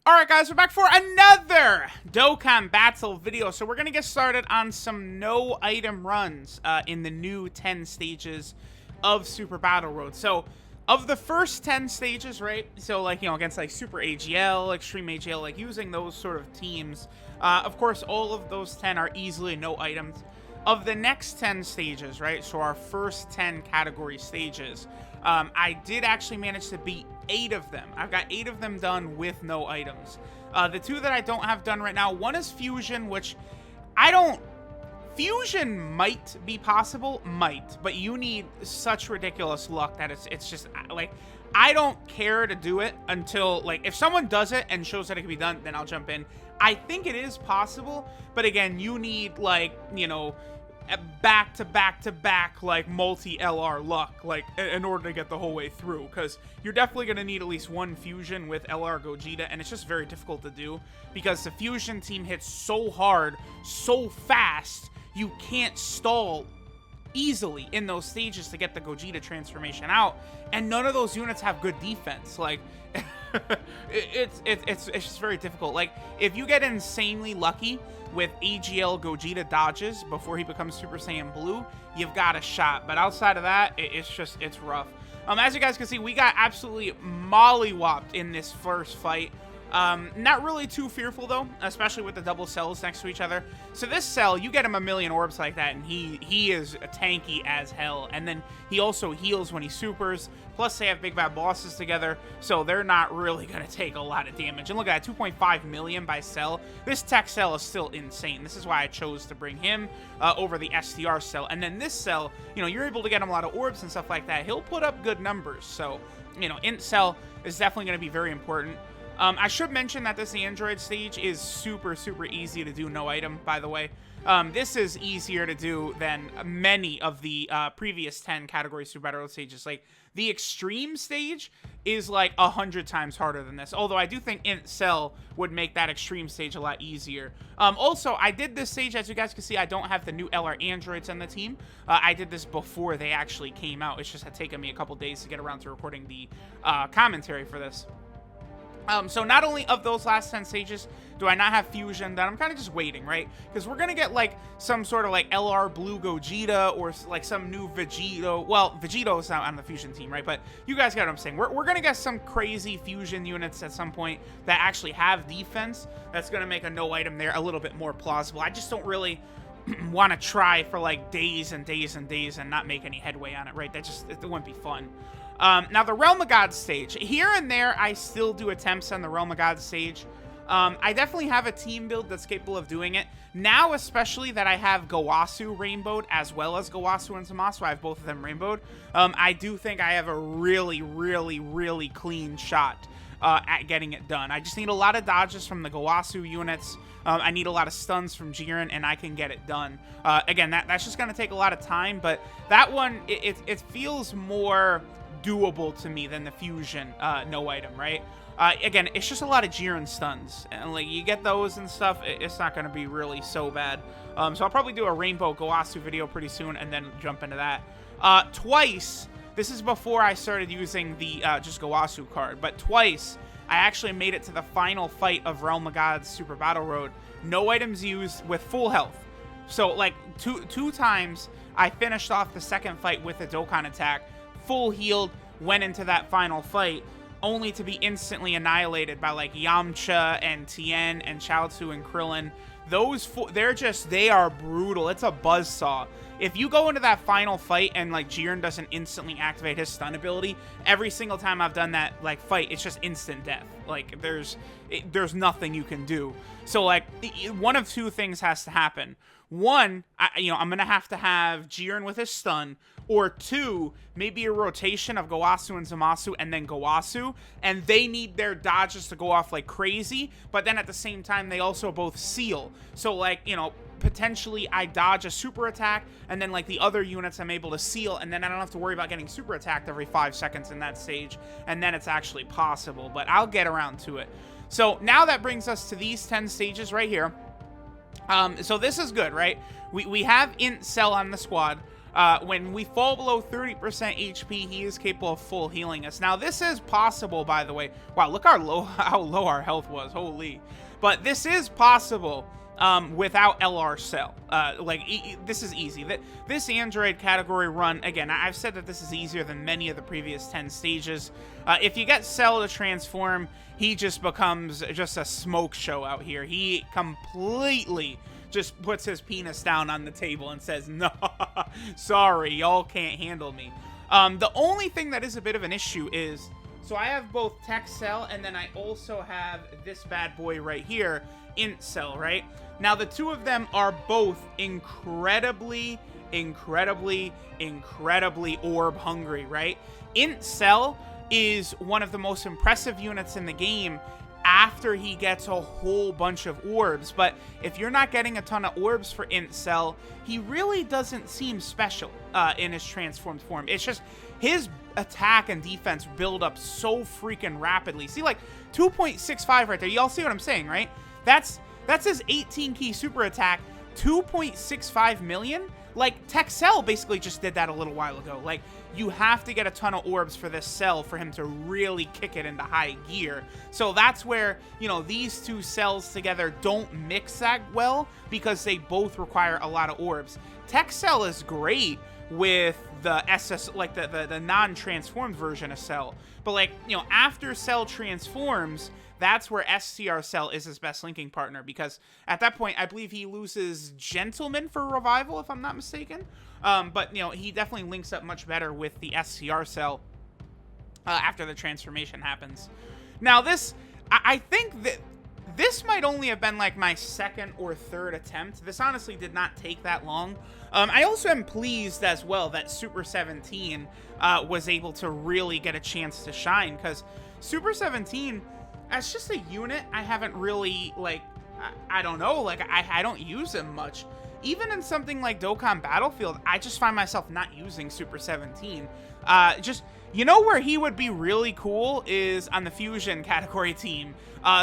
Alright guys, we're back for another Dokkan battle video. So we're going to get started on some no item runs in the new 10 stages of Super Battle Road. So of the first 10 stages, right, so like, you know, against like Super AGL, Extreme AGL, like using those sort of teams, of course all of those 10 are easily no items. Of the next 10 stages, right, so our first 10 category stages, I did actually manage to beat 8 of them. I've got 8 of them done with no items. The 2 that I don't have done right now, one is Fusion, which I don't... Fusion might be possible, but you need such ridiculous luck that it's just, like, I don't care to do it until, like, if someone does it and shows that it can be done, then I'll jump in. I think it is possible, but again, you need, like, you know, back-to-back-to-back, like, multi-LR luck, like, in order to get the whole way through, because you're definitely going to need at least one Fusion with LR Gogeta, and it's just very difficult to do, because the Fusion team hits so hard, so fast, you can't stall easily in those stages to get the Gogeta transformation out, and none of those units have good defense. Like, it's just very difficult. Like, if you get insanely lucky with AGL Gogeta dodges before he becomes Super Saiyan Blue, you've got a shot. But outside of that, it's rough. As you guys can see, we got absolutely mollywopped in this first fight. Not really too fearful though, especially with the double cells next to each other. So this cell, you get him a million orbs like that, and he is tanky as hell. And then he also heals when he supers. Plus they have big bad bosses together, so they're not really gonna take a lot of damage. And look at that, 2.5 million by cell. This tech cell is still insane. This is why I chose to bring him over the SDR cell. And then this cell, you know, you're able to get him a lot of orbs and stuff like that. He'll put up good numbers. So, you know, int cell is definitely gonna be very important. I should mention that this Android stage is super easy to do no item, by the way. This is easier to do than many of the previous 10 category Super Battle Road stages. Like, the Extreme stage is like 100 times harder than this, although I do think Int Cell would make that Extreme stage a lot easier. Also, I did this stage, as you guys can see, I don't have the new LR Androids on the team. I did this before they actually came out. It's just had taken me a couple days to get around to recording the commentary for this. So not only of those last 10 stages do I not have Fusion, then I'm kind of just waiting, right? Because we're going to get, like, some sort of, like, LR Blue Gogeta or, like, some new Vegito. Well, Vegito's not on the Fusion team, right? But you guys get what I'm saying. We're going to get some crazy Fusion units at some point that actually have defense. That's going to make a no item there a little bit more plausible. I just don't really want to try for, like, days and days and days and not make any headway on it, right? It wouldn't be fun. Now, the Realm of God stage. Here and there, I still do attempts on the Realm of God stage. I definitely have a team build that's capable of doing it. Now, especially that I have Gowasu rainbowed as well as Gowasu and Zamasu, I have both of them rainbowed. I do think I have a really clean shot at getting it done. I just need a lot of dodges from the Gowasu units. I need a lot of stuns from Jiren, and I can get it done. Again, that's just going to take a lot of time, but that one, it feels more doable to me than the Fusion no item, right? Again, it's just a lot of Jiren stuns, and like you get those and stuff, it's not going to be really so bad. So I'll probably do a Rainbow Gowasu video pretty soon and then jump into that. Twice, this is before I started using the just Gowasu card, but twice I actually made it to the final fight of Realm of God's Super Battle Road. No items used with full health. So like two times I finished off the second fight with a Dokkan attack, full healed, went into that final fight, only to be instantly annihilated by like Yamcha and Tien and Chaozu and Krillin. Those they are brutal. It's a buzzsaw. If you go into that final fight and like Jiren doesn't instantly activate his stun ability, every single time I've done that like fight, it's just instant death. Like there's nothing you can do. So like one of two things has to happen. One, I'm gonna have to have Jiren with his stun, or two, maybe a rotation of Gowasu and Zamasu and then Gowasu, and they need their dodges to go off like crazy, but then at the same time they also both seal. So like, you know, potentially I dodge a super attack, and then like the other units I'm able to seal, and then I don't have to worry about getting super attacked every 5 seconds in that stage, and then it's actually possible, but I'll get around to it. So now that brings us to these 10 stages right here. So this is good, right? We have Int Cell on the squad. When we fall below 30% HP, he is capable of full healing us. Now, this is possible, by the way. Wow, look how low our health was. Holy. But this is possible without LR Cell. This is easy. This Android category run, again, I've said that this is easier than many of the previous 10 stages. If you get Cell to transform, he just becomes just a smoke show out here. He completely just puts his penis down on the table and says, no, sorry, y'all can't handle me. The only thing that is a bit of an issue is, so I have both Tech Cell, and then I also have this bad boy right here, Int Cell, right? Now, the two of them are both incredibly orb hungry, right? Int Cell is one of the most impressive units in the game after he gets a whole bunch of orbs, but if you're not getting a ton of orbs for Int Cell, he really doesn't seem special in his transformed form. It's just his attack and defense build up so freaking rapidly. See, like 2.65 right there. Y'all see what I'm saying, right? That's his 18 key super attack, 2.65 million. Like, Tech Cell basically just did that a little while ago. Like, you have to get a ton of orbs for this cell for him to really kick it into high gear. So that's where, you know, these two cells together don't mix that well because they both require a lot of orbs. Tech Cell is great with the SS, like the non-transformed version of Cell. But, like, you know, after Cell transforms, that's where SCR Cell is his best linking partner, because at that point, I believe he loses Gentleman for Revival, if I'm not mistaken. But, you know, he definitely links up much better with the SCR Cell after the transformation happens. Now, I think that this might only have been, like, my second or third attempt. This honestly did not take that long. I also am pleased as well that Super 17 was able to really get a chance to shine, because Super 17... as just a unit, I haven't really, like, I don't know, like, I don't use him much. Even in something like Dokkan Battlefield, I just find myself not using Super 17. You know where he would be really cool is on the Fusion category team.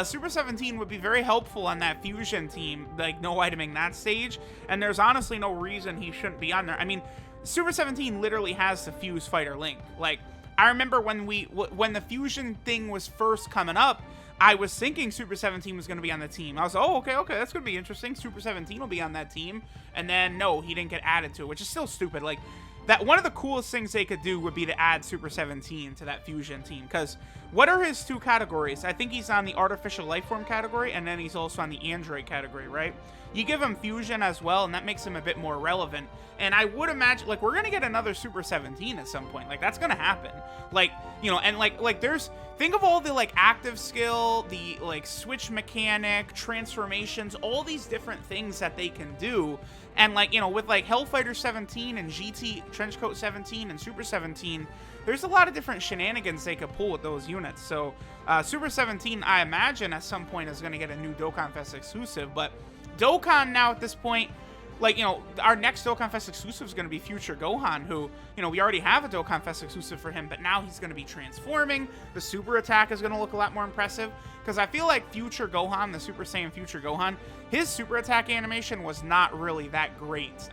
Super 17 would be very helpful on that Fusion team, like, no iteming that stage, and there's honestly no reason he shouldn't be on there. I mean, Super 17 literally has the Fuse Fighter link. Like, I remember when the Fusion thing was first coming up, I was thinking Super 17 was going to be on the team. I was like, oh, okay, that's going to be interesting. Super 17 will be on that team. And then, no, he didn't get added to it, which is still stupid. Like, that one of the coolest things they could do would be to add Super 17 to that Fusion team. Because what are his two categories? I think he's on the Artificial Lifeform category, and then he's also on the Android category, right? You give him Fusion as well, and that makes him a bit more relevant. And I would imagine, like, we're going to get another Super 17 at some point. Like, that's going to happen. Like, you know, and, like, there's... think of all the, like, active skill, the, like, switch mechanic, transformations, all these different things that they can do. And, like, you know, with, like, Hellfighter 17 and GT Trenchcoat 17 and Super 17, there's a lot of different shenanigans they could pull with those units. So, Super 17, I imagine, at some point is going to get a new Dokkan Fest exclusive. But Dokkan now, at this point... like, you know, our next Dokkan Fest exclusive is going to be Future Gohan, who, you know, we already have a Dokkan Fest exclusive for him, but now he's going to be transforming. The super attack is going to look a lot more impressive, because I feel like Future Gohan, the Super Saiyan Future Gohan, his super attack animation was not really that great.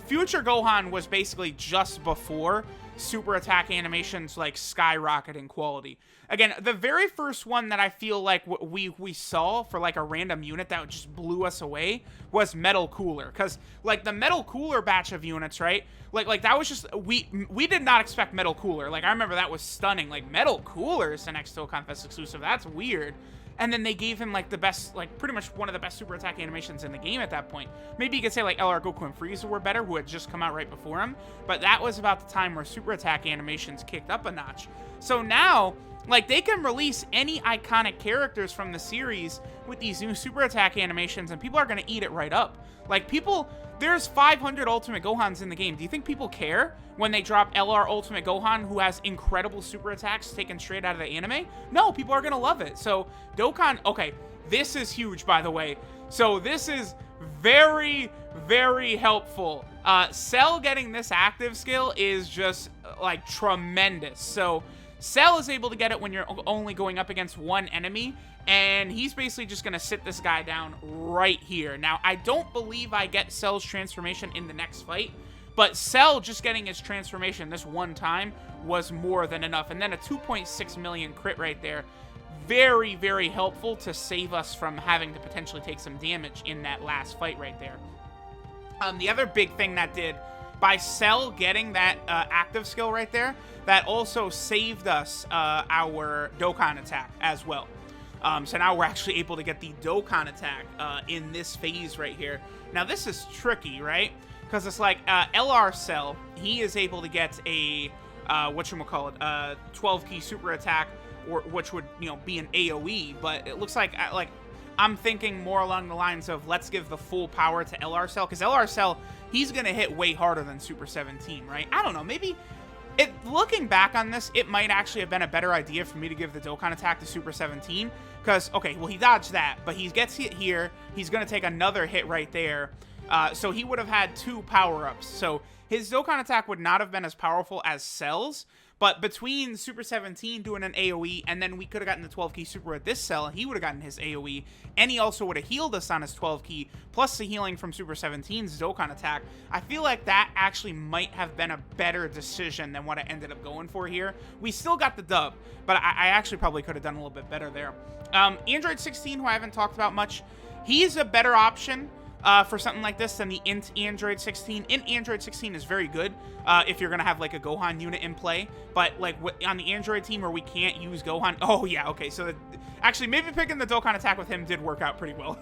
Future Gohan was basically just before super attack animations, like, skyrocket in quality. Again, the very first one that I feel like we saw for, like, a random unit that just blew us away was Metal Cooler. Because, like, the Metal Cooler batch of units, right? Like that was just... We did not expect Metal Cooler. Like, I remember that was stunning. Like, Metal Cooler is the next Dokkan Fest exclusive. That's weird. And then they gave him, like, the best... like, pretty much one of the best super attack animations in the game at that point. Maybe you could say, like, LR Goku and Frieza were better, who had just come out right before him. But that was about the time where super attack animations kicked up a notch. So now... like, they can release any iconic characters from the series with these new super attack animations, and people are going to eat it right up. Like, people... there's 500 Ultimate Gohans in the game. Do you think people care when they drop LR Ultimate Gohan, who has incredible super attacks taken straight out of the anime? No, people are going to love it. So, Dokkan... okay, this is huge, by the way. So, this is very, very helpful. Cell getting this active skill is just, like, tremendous. So... Cell is able to get it when you're only going up against one enemy, and he's basically just going to sit this guy down right here. Now, I don't believe I get Cell's transformation in the next fight, But Cell just getting his transformation this one time was more than enough. And then a 2.6 million crit right there. Very, very helpful to save us from having to potentially take some damage in that last fight right there. The other big thing that did, by Cell getting that active skill right there, that also saved us our Dokkan attack as well. So now we're actually able to get the Dokkan attack in this phase right here. Now this is tricky, right? Because it's like LR Cell, he is able to get a, whatchamacallit, 12 key super attack, or which would, you know, be an AoE, but it looks like I'm thinking more along the lines of let's give the full power to LR Cell, because LR Cell, he's going to hit way harder than Super 17, right? I don't know, maybe, looking back on this, it might actually have been a better idea for me to give the Dokkan attack to Super 17, because, okay, well, he dodged that, but he gets hit here, he's going to take another hit right there, so he would have had 2 power-ups, so his Dokkan attack would not have been as powerful as Cell's, but between Super 17 doing an AoE, and then we could have gotten the 12 key super with this Cell, he would have gotten his AoE, and he also would have healed us on his 12 key, plus the healing from Super 17's Dokkan attack. I feel like that actually might have been a better decision than what I ended up going for here. We still got the dub, but I actually probably could have done a little bit better there. Android 16, who I haven't talked about much, he's a better option for something like this than the Int Android 16. Int Android 16 is very good if you're going to have like a Gohan unit in play, but like on the Android team where we can't use Gohan, oh yeah, okay, so actually maybe picking the Dokkan attack with him did work out pretty well.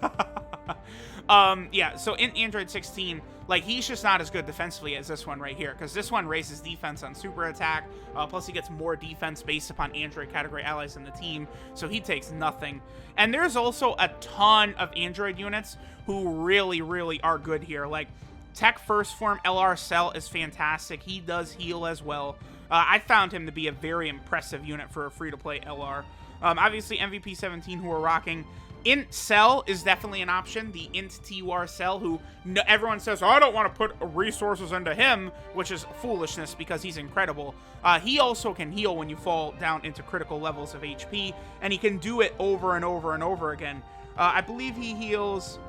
Yeah, so in Android 16, like, he's just not as good defensively as this one right here, because this one raises defense on super attack, plus he gets more defense based upon Android category allies in the team, so he takes nothing. And there's also a ton of Android units who really, really are good here. Like, Tech First Form LR Cell is fantastic. He does heal as well. I found him to be a very impressive unit for a free-to-play LR. Obviously, MVP 17, who we're rocking. Int Cell is definitely an option. The Int TUR Cell, who everyone says, oh, I don't want to put resources into him, which is foolishness because he's incredible. He also can heal when you fall down into critical levels of HP, and he can do it over and over and over again. I believe he heals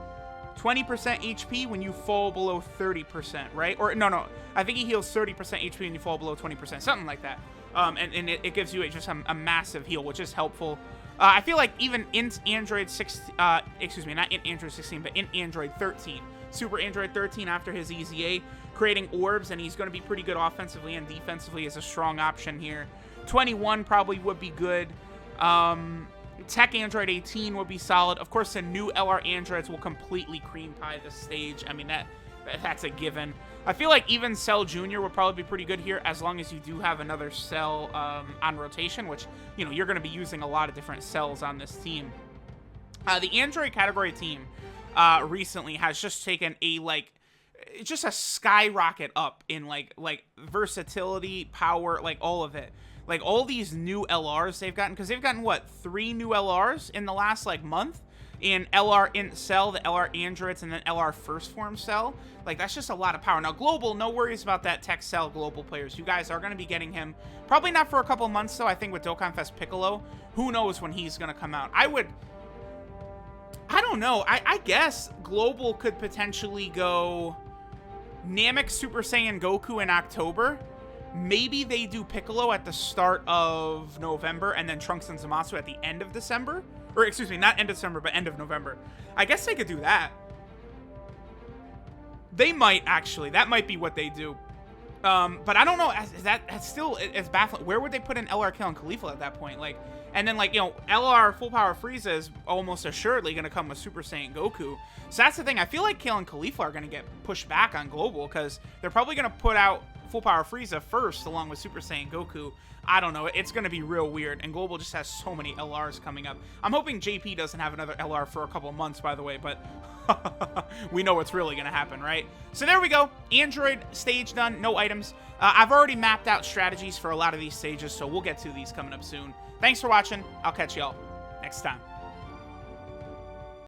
20% HP when you fall below 30%, right? Or no, I think he heals 30% HP when you fall below 20%, something like that. And it gives you just a massive heal, which is helpful. I feel like even Int Android 16, excuse me, not Int Android 16, but Int Android 13, Super Android 13 after his EZA, creating orbs, and he's going to be pretty good offensively and defensively, is a strong option here. 21 probably would be good. Tech Android 18 would be solid. Of course, the new LR Androids will completely cream pie the stage. I mean, that's a given. I feel like even Cell Jr. would probably be pretty good here, as long as you do have another Cell on rotation, which, you know, you're going to be using a lot of different Cells on this team. The Android category team recently has just taken a, like, just a skyrocket up in, like versatility, power, like, all of it. Like, all these new LRs they've gotten, because they've gotten, what, 3 new LRs in the last, like, month? In LR Int Cell, the LR Androids, and then LR First Form Cell. Like, that's just a lot of power. Now, Global, no worries about that Tech Cell Global players. You guys are going to be getting him. Probably not for a couple months, though, I think, with Dokkan Fest Piccolo. Who knows when he's going to come out. I don't know. I guess Global could potentially go Namek Super Saiyan Goku in October. Maybe they do Piccolo at the start of November, and then Trunks and Zamasu at the end of December. Or, excuse me, not end of December, but end of November. I guess they could do that. They might, actually. That might be what they do. But I don't know. That's still, it's baffling. Where would they put in LR Kill and Khalifa at that point? Like, and then, like, you know, LR Full Power Frieza is almost assuredly going to come with Super Saiyan Goku. So that's the thing. I feel like Kale and Khalifa are going to get pushed back on Global, because they're probably going to put out Full Power Frieza first, along with Super Saiyan Goku. I don't know. It's going to be real weird, and Global just has so many LRs coming up. I'm hoping JP doesn't have another LR for a couple months, by the way, but we know what's really going to happen, right? So there we go. Android stage done. No items. I've already mapped out strategies for a lot of these stages, so we'll get to these coming up soon. Thanks for watching. I'll catch y'all next time.